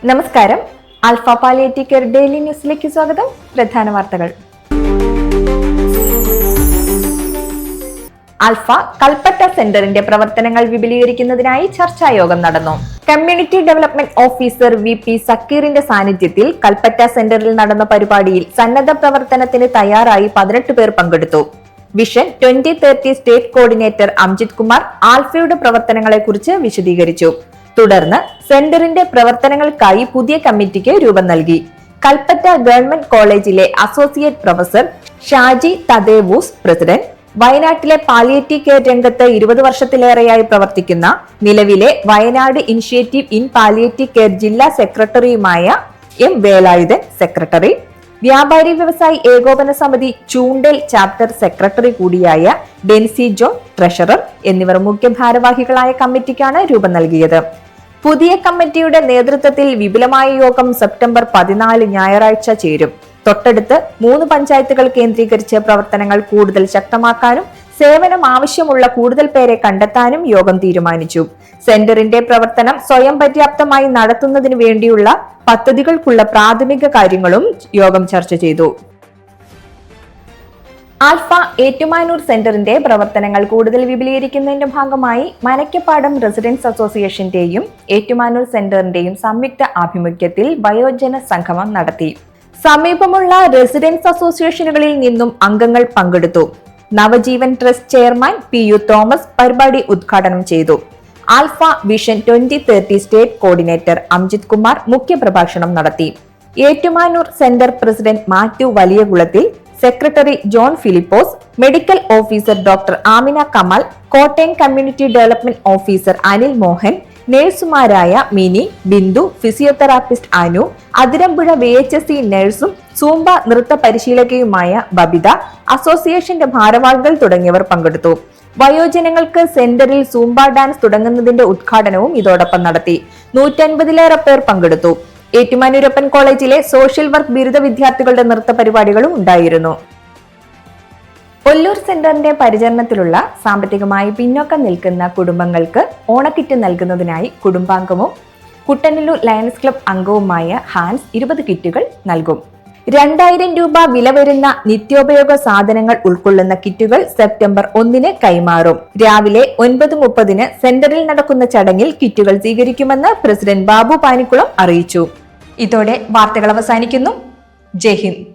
നമസ്കാരം. Alpha palliative care daily ന്യൂസിലേക്ക് സ്വാഗതം. പ്രധാന വാർത്തകൾ. ആൽഫ കൽപ്പറ്റ സെന്ററിന്റെ പ്രവർത്തനങ്ങൾ വിപുലീകരിക്കുന്നതിനായി ചർച്ചായോഗം നടന്നു. കമ്മ്യൂണിറ്റി ഡെവലപ്മെന്റ് ഓഫീസർ VP സക്കീറിന്റെ സാന്നിധ്യത്തിൽ കൽപ്പറ്റ സെന്ററിൽ നടന്ന പരിപാടിയിൽ സന്നദ്ധ പ്രവർത്തനത്തിന് തയ്യാറായി 18 പേർ പങ്കെടുത്തു. Vision 2030 state coordinator Amjith Kumar ആൽഫയുടെ പ്രവർത്തനങ്ങളെക്കുറിച്ച് വിശദീകരിച്ചു. തുടർന്ന് സെന്ററിന്റെ പ്രവർത്തനങ്ങൾക്കായി പുതിയ കമ്മിറ്റിക്ക് രൂപം നൽകി. കൽപ്പറ്റ ഗവൺമെന്റ് കോളേജിലെ associate professor Shaji Thadevus president, വയനാട്ടിലെ പാലിയേറ്റീവ് കെയർ രംഗത്ത് 20 വർഷത്തിലേറെയായി പ്രവർത്തിക്കുന്ന നിലവിലെ Wayanad initiative in palliative care ജില്ലാ സെക്രട്ടറിയുമായ M വേലായുധൻ സെക്രട്ടറി, വ്യാപാരി വ്യവസായി ഏകോപന സമിതി ചൂണ്ടൽ ചാപ്റ്റർ സെക്രട്ടറി കൂടിയായ ഡെൻസി ജോൺ ട്രഷറർ എന്നിവർ മുഖ്യ ഭാരവാഹികളായ കമ്മിറ്റിക്കാണ് രൂപം നൽകിയത്. പുതിയ കമ്മിറ്റിയുടെ നേതൃത്വത്തിൽ വിപുലമായ യോഗം സെപ്റ്റംബർ 14 ഞായറാഴ്ച ചേരും. തൊട്ടടുത്ത് 3 പഞ്ചായത്തുകൾ കേന്ദ്രീകരിച്ച് പ്രവർത്തനങ്ങൾ കൂടുതൽ ശക്തമാക്കാനും സേവനം ആവശ്യമുള്ള കൂടുതൽ പേരെ കണ്ടെത്താനും യോഗം തീരുമാനിച്ചു. സെന്ററിന്റെ പ്രവർത്തനം സ്വയം പര്യാപ്തമായി നടത്തുന്നതിന് വേണ്ടിയുള്ള പദ്ധതികൾക്കുള്ള പ്രാഥമിക കാര്യങ്ങളും യോഗം ചർച്ച ചെയ്തു. ആൽഫ ഏറ്റുമാനൂർ സെന്ററിന്റെ പ്രവർത്തനങ്ങൾ കൂടുതൽ വിപുലീകരിക്കുന്നതിന്റെ ഭാഗമായി മനക്കപ്പാടം റെസിഡൻസ് അസോസിയേഷന്റെയും ഏറ്റുമാനൂർ സെന്ററിന്റെയും സംയുക്ത ആഭിമുഖ്യത്തിൽ വയോജന സംഗമം നടത്തി. സമീപമുള്ള റെസിഡൻസ് അസോസിയേഷനുകളിൽ നിന്നും അംഗങ്ങൾ പങ്കെടുത്തു. Navjeevan trust chairman PU Thomas പരിപാടി ഉദ്ഘാടനം ചെയ്തു. Alpha vision 2030 state coordinator Amjith Kumar മുഖ്യപ്രഭാഷണം നടത്തി. Ettumanoor centre president Mathew Valiyakulathil, secretary John Philipose, medical officer doctor Amina Kamal, Kottayam community development officer Anil Mohan, നഴ്സുമാരായ മിനി, ബിന്ദു, ഫിസിയോതെറാപ്പിസ്റ്റ് അനു, അതിരമ്പുഴ VHSC നഴ്സും സൂംബ നൃത്ത പരിശീലകയുമായ ബബിത, അസോസിയേഷന്റെ ഭാരവാഹികൾ തുടങ്ങിയവർ പങ്കെടുത്തു. വയോജനങ്ങൾക്ക് സെന്ററിൽ സൂംബ ഡാൻസ് തുടങ്ങുന്നതിന്റെ ഉദ്ഘാടനവും ഇതോടൊപ്പം നടത്തി. 150-ലേറെ പേർ പങ്കെടുത്തു. ഏറ്റുമാനൂരപ്പൻ കോളേജിലെ സോഷ്യൽ വർക്ക് ബിരുദ വിദ്യാർത്ഥികളുടെ നൃത്ത പരിപാടികളും ഉണ്ടായിരുന്നു. ഒല്ലൂർ സെന്ററിന്റെ പരിചരണത്തിലുള്ള സാമ്പത്തികമായി പിന്നോക്കം നിൽക്കുന്ന കുടുംബങ്ങൾക്ക് ഓണക്കിറ്റ് നൽകുന്നതിനായി കുടുംബാംഗവും കുട്ടനല്ലൂർ ലയൺസ് ക്ലബ് അംഗവുമായ ഹാൻസ് 20 കിറ്റുകൾ നൽകും. 2000 രൂപ വില വരുന്ന നിത്യോപയോഗ സാധനങ്ങൾ ഉൾക്കൊള്ളുന്ന കിറ്റുകൾ സെപ്റ്റംബർ 1 കൈമാറും. രാവിലെ 9:30 സെന്ററിൽ നടക്കുന്ന ചടങ്ങിൽ കിറ്റുകൾ സ്വീകരിക്കുമെന്ന് പ്രസിഡന്റ് ബാബു പാനിക്കുളം അറിയിച്ചു. ഇതോടെ വാർത്തകൾ അവസാനിക്കുന്നു. ജയ് ഹിന്ദ്.